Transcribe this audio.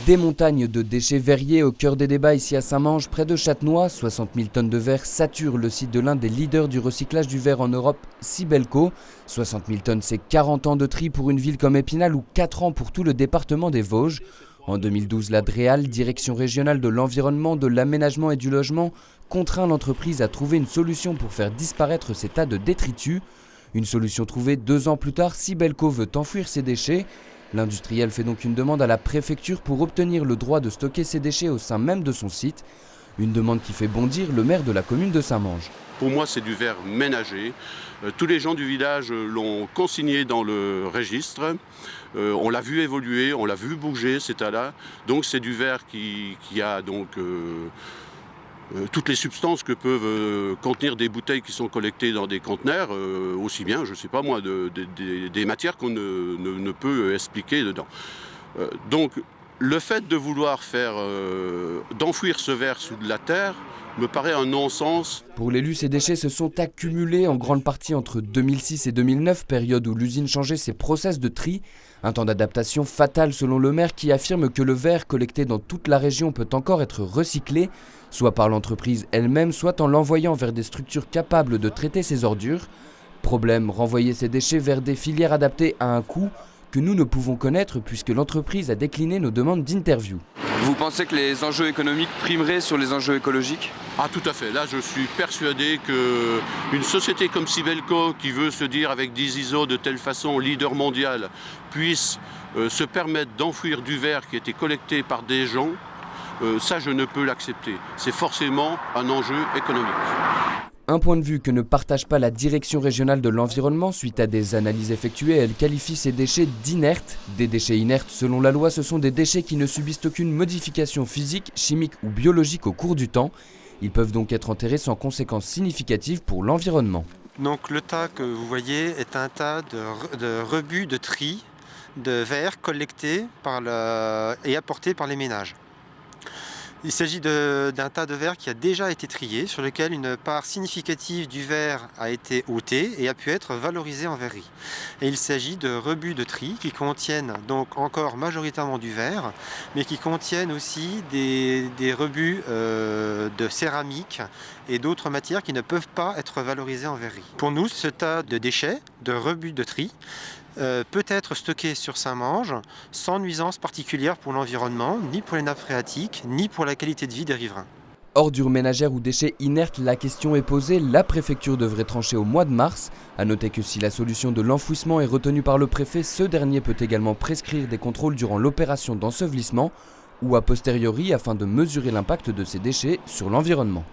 Des montagnes de déchets verriers au cœur des débats ici à Saint-Mange, près de Châtenois. 60 000 tonnes de verre saturent le site de l'un des leaders du recyclage du verre en Europe, Sibelco. 60 000 tonnes, c'est 40 ans de tri pour une ville comme Épinal ou 4 ans pour tout le département des Vosges. En 2012, la DREAL, Direction régionale de l'environnement, de l'aménagement et du logement, contraint l'entreprise à trouver une solution pour faire disparaître ces tas de détritus. Une solution trouvée 2 ans plus tard, Sibelco veut enfouir ses déchets. L'industriel fait donc une demande à la préfecture pour obtenir le droit de stocker ses déchets au sein même de son site. Une demande qui fait bondir le maire de la commune de Saint-Mange. Pour moi, c'est du verre ménager. Tous les gens du village l'ont consigné dans le registre. On l'a vu évoluer, on l'a vu bouger cet état-là. Donc c'est du verre qui a donc toutes les substances que peuvent contenir des bouteilles qui sont collectées dans des conteneurs, aussi bien, je ne sais pas moi, des matières qu'on ne peut expliquer dedans. Donc le fait de vouloir d'enfouir ce verre sous de la terre me paraît un non-sens. Pour l'élu, ces déchets se sont accumulés en grande partie entre 2006 et 2009, période où l'usine changeait ses process de tri. Un temps d'adaptation fatal selon le maire qui affirme que le verre collecté dans toute la région peut encore être recyclé, soit par l'entreprise elle-même, soit en l'envoyant vers des structures capables de traiter ces ordures. Problème, renvoyer ces déchets vers des filières adaptées à un coût que nous ne pouvons connaître puisque l'entreprise a décliné nos demandes d'interview. Vous pensez que les enjeux économiques primeraient sur les enjeux écologiques ? Ah, tout à fait. Là, je suis persuadé qu'une société comme Sibelco, qui veut se dire avec 10 ISO de telle façon leader mondial, puisse se permettre d'enfouir du verre qui a été collecté par des gens, ça, je ne peux l'accepter. C'est forcément un enjeu économique. Un point de vue que ne partage pas la Direction régionale de l'environnement suite à des analyses effectuées. Elle qualifie ces déchets d'inertes. Des déchets inertes, selon la loi, ce sont des déchets qui ne subissent aucune modification physique, chimique ou biologique au cours du temps. Ils peuvent donc être enterrés sans conséquences significatives pour l'environnement. Donc le tas que vous voyez est un tas de rebuts de tri de verre collectés et apportés par les ménages. Il s'agit d'un tas de verre qui a déjà été trié, sur lequel une part significative du verre a été ôtée et a pu être valorisée en verrerie. Et il s'agit de rebuts de tri qui contiennent donc encore majoritairement du verre, mais qui contiennent aussi des rebuts de céramique et d'autres matières qui ne peuvent pas être valorisées en verrerie. Pour nous, ce tas de déchets, de rebuts de tri, peut être stocké sur Saint-Mange sans nuisance particulière pour l'environnement, ni pour les nappes phréatiques, ni pour la qualité de vie des riverains. Ordures ménagères ou déchets inertes, la question est posée. La préfecture devrait trancher au mois de mars. A noter que si la solution de l'enfouissement est retenue par le préfet, ce dernier peut également prescrire des contrôles durant l'opération d'ensevelissement ou a posteriori afin de mesurer l'impact de ces déchets sur l'environnement.